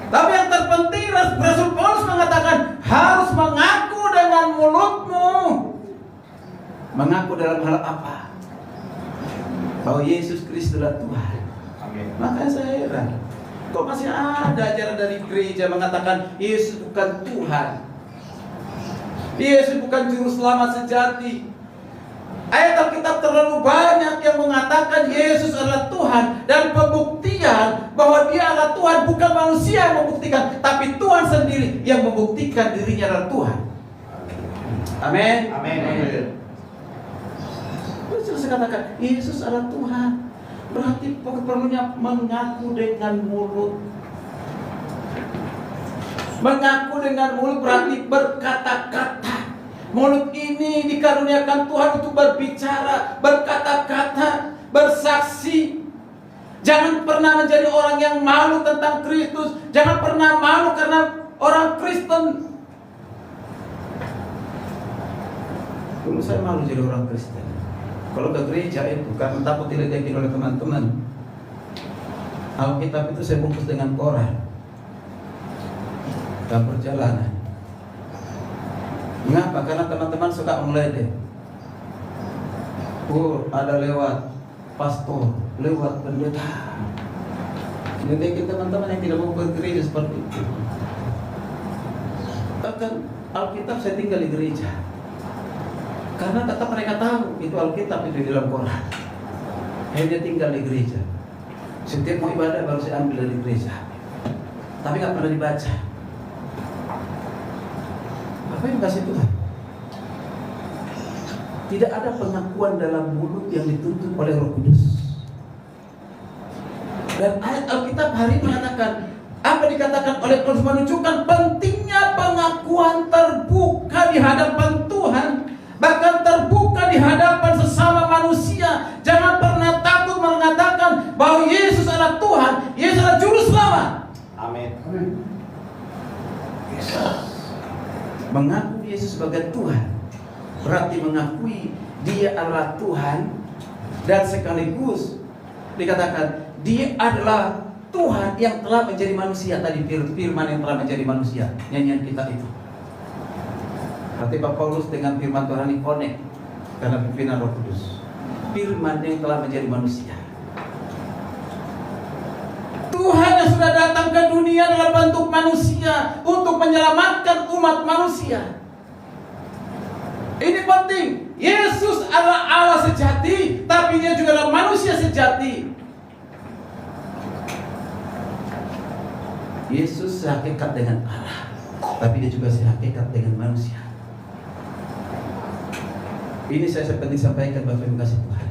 Tapi yang terpenting Rasul Paulus mengatakan harus mengaku dengan mulutmu. Mengaku dalam hal apa? Bahwa Yesus Kristus adalah Tuhan. Amin. Makanya saya heran, kok masih ada ajaran dari gereja mengatakan Yesus bukan Tuhan, Yesus bukan juru selamat sejati. Ayat Alkitab terlalu banyak yang mengatakan Yesus adalah Tuhan, dan pembuktian bahwa Dia adalah Tuhan bukan manusia yang membuktikan, tapi Tuhan sendiri yang membuktikan dirinya adalah Tuhan. Amin. Amin. Terus saya katakan Yesus adalah Tuhan, berarti perlunya mengaku dengan mulut. Mengaku dengan mulut berarti berkata-kata. Mulut ini dikaruniakan Tuhan untuk berbicara, berkata-kata, bersaksi. Jangan pernah menjadi orang yang malu tentang Kristus. Jangan pernah malu karena orang Kristen. Dulu saya malu jadi orang Kristen. Kalau ke gereja itu karena takut diledekin oleh teman-teman. Alkitab itu saya bungkus dengan koran dalam perjalanan. Mengapa? Karena teman-teman suka meledek. Ada lewat pastor, lewat pendeta. Ledekin teman-teman yang tidak mau ke gereja seperti itu. Bahkan Alkitab saya tinggal di gereja. Karena tetap mereka tahu itu Alkitab itu di dalam Quran. Hanya tinggal di gereja. Setiap mau ibadah baru saya ambil dari gereja. Tapi nggak pernah dibaca. Apa yang kasih Tuhan? Tidak ada pengakuan dalam mulut yang dituntut oleh Roh Kudus. Dan ayat Alkitab hari ini mengatakan apa dikatakan oleh Paulus menunjukkan pentingnya pengakuan terbuka di hadapan Tuhan. Bahkan terbuka di hadapan sesama manusia. Jangan pernah takut mengatakan bahwa Yesus adalah Tuhan, Yesus adalah Juru Selamat. Amin. Mengaku Yesus sebagai Tuhan berarti mengakui Dia adalah Tuhan, dan sekaligus dikatakan Dia adalah Tuhan yang telah menjadi manusia. Tadi firman yang telah menjadi manusia, nyanyian kita itu. Berarti Pak Paulus dengan firman Tuhan ini connect karena pimpinan Roh Kudus. Firman yang telah menjadi manusia. Tuhan yang sudah datang ke dunia dalam bentuk manusia untuk menyelamatkan umat manusia. Ini penting. Yesus adalah Allah sejati, tapi Dia juga adalah manusia sejati. Yesus sehakikat dengan Allah, tapi Dia juga sehakikat dengan manusia. Ini saya penting sampaikan Bapak Ibu kasih Tuhan.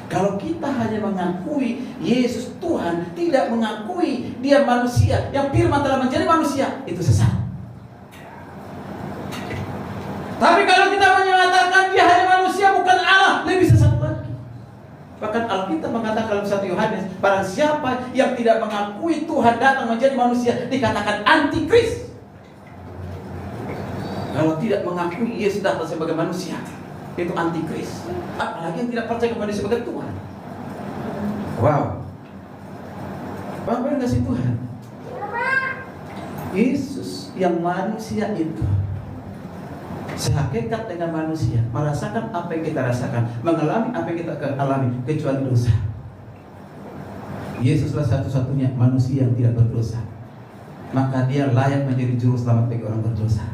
Kalau kita hanya mengakui Yesus Tuhan, tidak mengakui Dia manusia, yang firman telah menjadi manusia, itu sesat. Tapi kalau kita menyatakan Dia hanya manusia bukan Allah, lebih sesat lagi. Bahkan Alkitab mengatakan dalam 1 Yohanes, barang siapa yang tidak mengakui Tuhan datang menjadi manusia, dikatakan antikris. Kalau tidak mengakui Yesus datang sebagai manusia, itu antikris. Apalagi yang tidak percaya kepada sebagai Tuhan. Wow. Bapak yang kasih Tuhan, Yesus yang manusia itu sehakikat dengan manusia, merasakan apa yang kita rasakan, mengalami apa yang kita alami, kecuali dosa. Yesuslah satu-satunya manusia yang tidak berdosa. Maka Dia layak menjadi juru selamat bagi orang berdosa.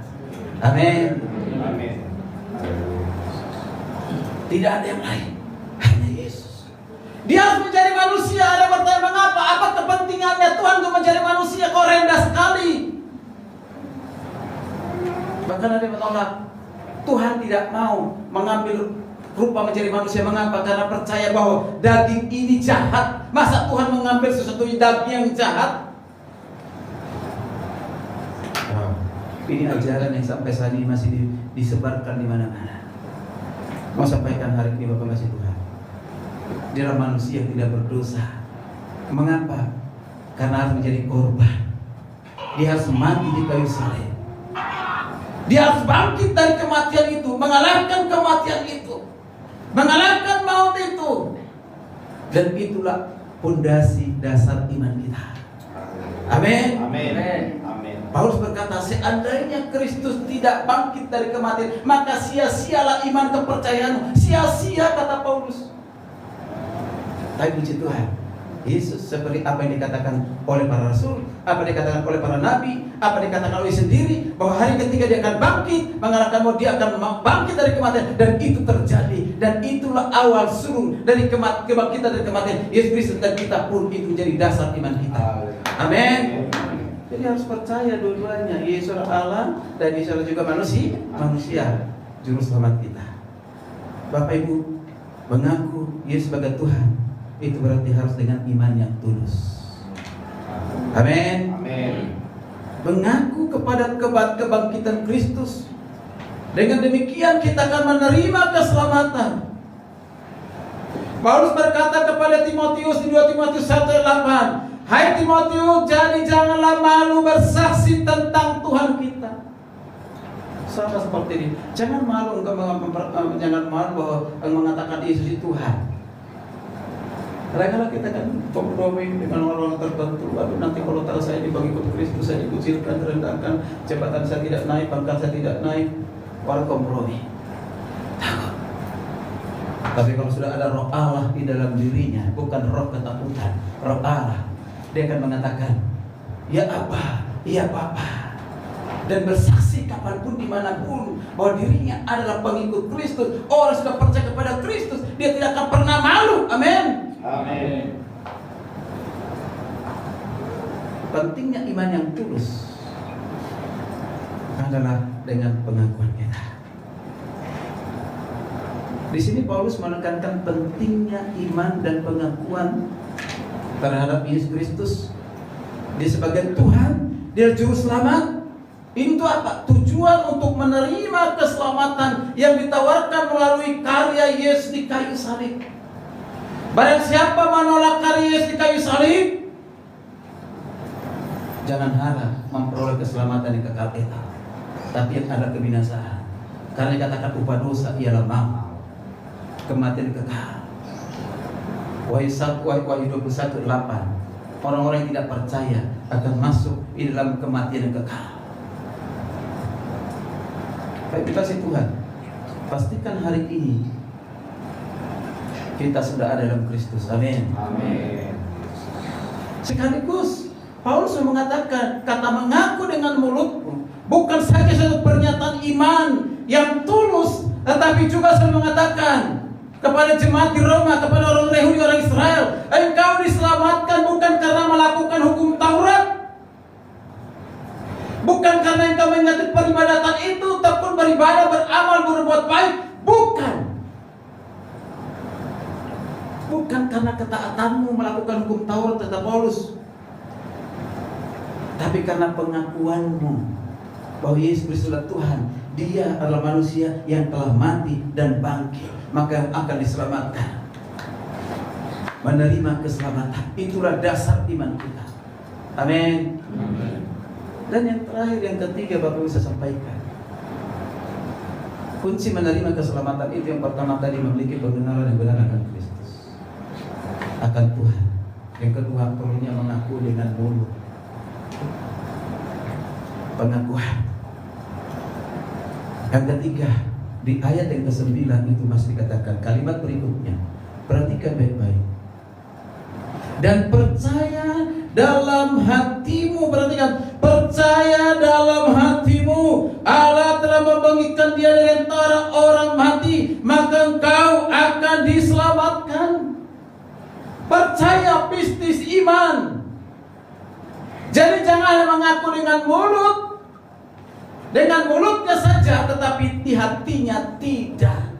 Amin. Amin. Tidak ada yang lain, hanya Yesus. Dia harus menjadi manusia. Ada bertanya mengapa? Apa kepentingannya Tuhan untuk menjadi manusia? Kok rendah sekali? Bahkan ada yang menolak. Tuhan tidak mau mengambil rupa menjadi manusia. Mengapa? Karena percaya bahwa daging ini jahat. Masa Tuhan mengambil sesuatu daging yang jahat? Ini ajaran yang sampai saat ini masih disebarkan di mana-mana. Mau sampaikan hari ini Bapak kasih Tuhan. Dia manusia yang tidak berdosa. Mengapa? Karena harus menjadi korban. Dia harus mati di kayu salib. Dia harus bangkit dari kematian itu, mengalahkan kematian itu, mengalahkan maut itu. Dan itulah pondasi dasar iman kita. Amin. Amin. Amin. Paulus berkata, seandainya Kristus tidak bangkit dari kematian, maka sia-sialah iman kepercayaanmu. Sia-sia, kata Paulus. Tapi puji Tuhan, Yesus seperti apa yang dikatakan oleh para rasul, apa yang dikatakan oleh para nabi, apa yang dikatakan oleh sendiri, bahwa hari ketiga dia akan bangkit, mengalahkan maut, dia akan bangkit dari kematian. Dan itu terjadi. Dan itulah awal sulung dari kebangkitan dari kematian Yesus Kristus, dan kita pun itu menjadi dasar iman kita. Amin. Jadi harus percaya dua-duanya, Yesus Allah dan Yesus juga manusia, juru selamat kita. Bapak Ibu, mengaku Yesus sebagai Tuhan, itu berarti harus dengan iman yang tulus. Amin. Amin. Mengaku kepada kebangkitan Kristus. Dengan demikian kita akan menerima keselamatan. Paulus berkata kepada Timotius di 2 Timotius 1:8, hai Timotius, jadi janganlah malu bersaksi tentang Tuhan kita. Sama seperti ini. Jangan malu jangan malu bahwa mengatakan Yesus itu Tuhan. Kadang-kadang kita kan kompromi dengan orang tertentu. Aduh, nanti kalau tahu saya pengikut Kristus, saya dikucilkan, direndahkan, jabatan saya tidak naik, pangkat saya tidak naik. Orang kompromi, takut. Tapi kalau sudah ada roh Allah di dalam dirinya, bukan roh ketakutan, roh Allah, dia akan mengatakan, ya Abba, ya Bapa, dan bersaksi kapanpun dimanapun bahwa dirinya adalah pengikut Kristus. Orang sudah percaya kepada Kristus, dia tidak akan pernah malu. Amin. Amin. Pentingnya iman yang tulus adalah dengan pengakuan kita. Di sini Paulus menekankan pentingnya iman dan pengakuan terhadap Yesus Kristus. Dia sebagai Tuhan, dia juru selamat. Itu apa? Tujuan untuk menerima keselamatan yang ditawarkan melalui karya Yesus di kayu salib. Barang siapa menolak karya Yesus di kayu salib, jangan harap memperoleh keselamatan yang kekal eternal, tapi yang ada kebinasaan. Karena dikatakan upah dosa ialah maut, kematian kekal. Wahyu 21:8, orang-orang yang tidak percaya akan masuk di dalam kematian yang kekal. Baik, kasih Tuhan, pastikan hari ini kita sudah ada dalam Kristus. Amin. Amin. Sekaligus Paulus mengatakan, kata mengaku dengan mulutmu bukan saja satu pernyataan iman yang tulus, tetapi juga saya mengatakan kepada jemaat di Roma, kepada orang Yahudi, orang Israel, engkau diselamatkan bukan karena melakukan hukum Taurat, bukan karena engkau mengerti peribadatan itu, ataupun beribadah, beramal, berbuat baik, bukan karena ketaatanmu melakukan hukum Taurat, kata Paulus, tapi karena pengakuanmu bahwa Yesus Kristus adalah Tuhan. Dia adalah manusia yang telah mati dan bangkit, maka akan diselamatkan. Menerima keselamatan, itulah dasar iman kita. Amin. Dan yang terakhir, yang ketiga, Bapak bisa sampaikan, kunci menerima keselamatan itu yang pertama tadi memiliki pengenalan yang benar akan Kristus, akan Tuhan. Yang kedua, perlunya mengaku dengan mulut, pengakuan. Yang ketiga, di ayat yang ke-9 itu masih dikatakan kalimat berikutnya, perhatikan baik-baik, dan percaya dalam hatimu. Perhatikan, percaya dalam hatimu Allah telah membangkitkan dia dari antara orang mati, maka engkau akan diselamatkan. Percaya, pistis iman. Jadi jangan mengaku dengan mulut, dengan mulutnya saja, tetapi di hatinya tidak.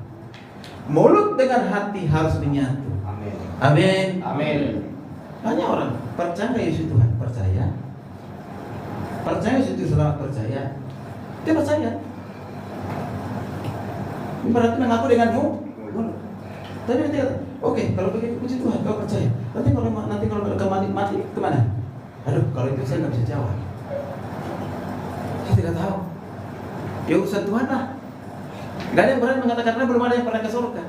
Mulut dengan hati harus menyatu. Amin. Amin. Amin. Banyak orang percaya Yesus Tuhan, percaya Yesus itu selamat, percaya, Dia percaya. Berarti mengaku dengan mulut. Tapi nanti kata, oke, kalau begitu puji Tuhan, kau percaya. Nanti kalau kau mati kemana? Aduh, kalau itu saya nggak bisa jawab. Saya tidak tahu. Ya urusan Tuhan lah. Gak ada yang berani mengatakan, karena belum ada yang pernah ke surga.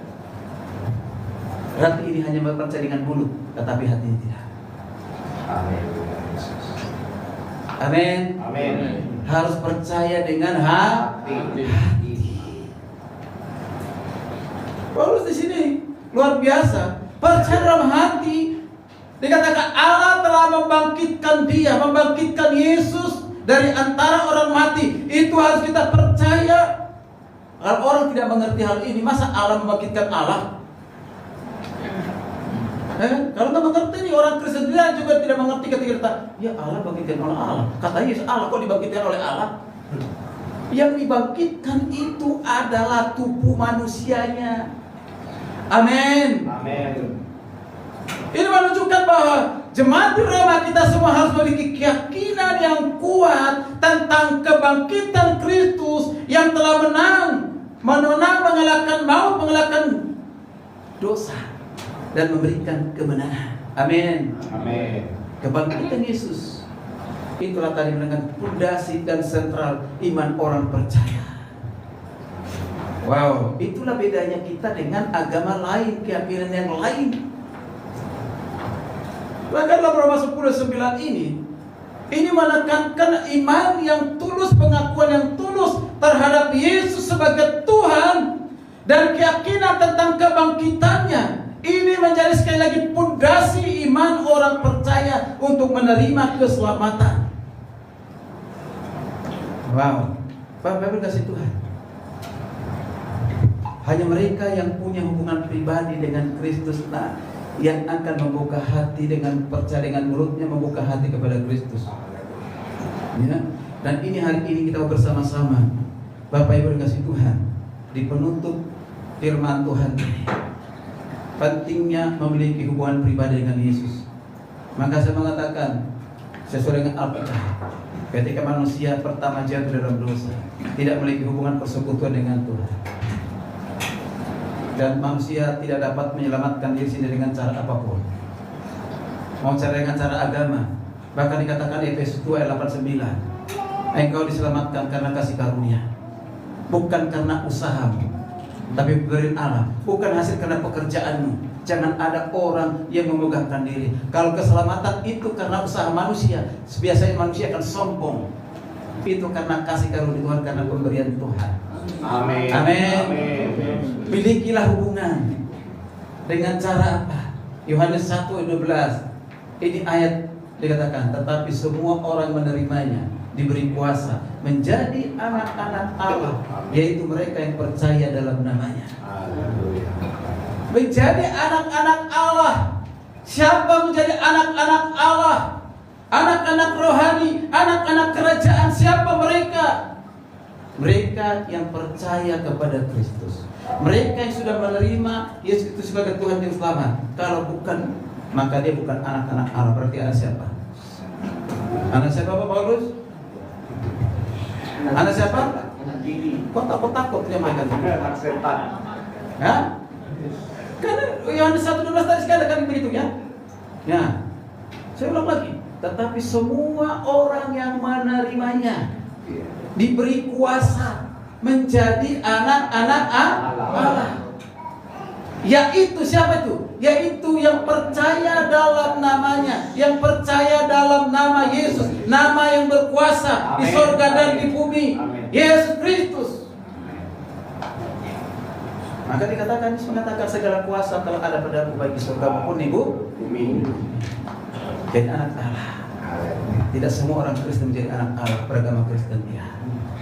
Berarti ini hanya percaya dengan mulut, tetapi hatinya tidak. Amin. Amin. Amin. Harus percaya dengan hati. Paulus di sini luar biasa. Percaya dalam hati. Dikatakan Allah telah membangkitkan dia, membangkitkan Yesus dari antara orang mati. Itu harus kita percaya. Kalau orang tidak mengerti hal ini, masa Allah membangkitkan Allah? Kalau nggak mengerti nih, orang Kristen dia juga tidak mengerti ketika kita, ya Allah bangkitkan oleh Allah. Kata Yesus, Allah kok dibangkitkan oleh Allah? Yang dibangkitkan itu adalah tubuh manusianya. Amin. Amin. Ini menunjukkan bahwa jemaat di Roma kita semua harus memiliki keyakinan yang kuat tentang kebangkitan Kristus yang telah mengalahkan maut, mengalahkan dosa dan memberikan kemenangan. Amin. Amin. Kebangkitan Yesus itulah tadi dengan fondasi dan sentral iman orang percaya. Wow, itulah bedanya kita dengan agama lain, keyakinan yang lain. Bahkan dalam Roma 10:9 ini menekankan iman yang tulus, pengakuan yang tulus terhadap Yesus sebagai Tuhan dan keyakinan tentang kebangkitannya. Ini menjadi sekali lagi fondasi iman orang percaya untuk menerima keselamatan. Wow, Bapak kasih Tuhan. Hanya mereka yang punya hubungan pribadi dengan Kristus yang akan membuka hati dengan percaya dengan mulutnya, membuka hati kepada Kristus. Ya. Dan ini hari ini kita bersama-sama, Bapak Ibu dikasih Tuhan, di penutup firman Tuhan ini, pentingnya memiliki hubungan pribadi dengan Yesus. Maka saya mengatakan sesuai dengan Alkitab, ketika manusia pertama jatuh dalam dosa, tidak memiliki hubungan persekutuan dengan Tuhan, dan manusia tidak dapat menyelamatkan diri sendiri dengan cara apapun, mau cara dengan cara agama. Bahkan dikatakan Efesus 2 ayat 8-9, engkau diselamatkan karena kasih karunia, bukan karena usahamu, tapi pemberian Allah, bukan hasil karena pekerjaanmu. Jangan ada orang yang memegahkan diri. Kalau keselamatan itu karena usaha manusia, biasanya manusia akan sombong. Itu karena kasih karunia Tuhan, karena pemberian Tuhan. Amin. Amin. Amin. Milikilah hubungan dengan cara apa? Yohanes 1:12. Ini ayat dikatakan, tetapi semua orang menerimanya diberi kuasa menjadi anak-anak Allah, yaitu mereka yang percaya dalam namanya. Haleluya. Menjadi anak-anak Allah. Siapa menjadi anak-anak Allah? Anak-anak rohani, anak-anak kerajaan. Siapa mereka? Mereka yang percaya kepada Kristus. Mereka yang sudah menerima Yesus itu sebagai Tuhan dan Selamat. Kalau bukan, maka dia bukan anak-anak Allah. Berarti anak siapa? Anak siapa Pak Paulus? Anak siapa? Kok takut dia mereka? Anak setan. Hah? Karena Yohanes 1:12 tadi sekali kan begitu ya. Ya. Saya ulang lagi. Tetapi semua orang yang menerimanya diberi kuasa menjadi anak-anak Allah. Yaitu siapa itu? Yaitu yang percaya dalam namanya, yang percaya dalam nama Yesus, nama yang berkuasa di surga dan di bumi, Yesus Kristus. Maka dikatakan, Yesus mengatakan segala kuasa telah ada padaku baik di surga maupun di bumi. Jadi anak Allah. Tidak semua orang Kristen menjadi anak Allah, beragama Kristen ya.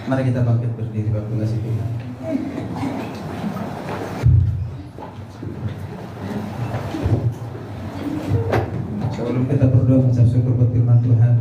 Mari kita bangkit berdiri, Bapak kasih Tuhan. Sebelum kita berdoa mengucap syukur buat firman Tuhan,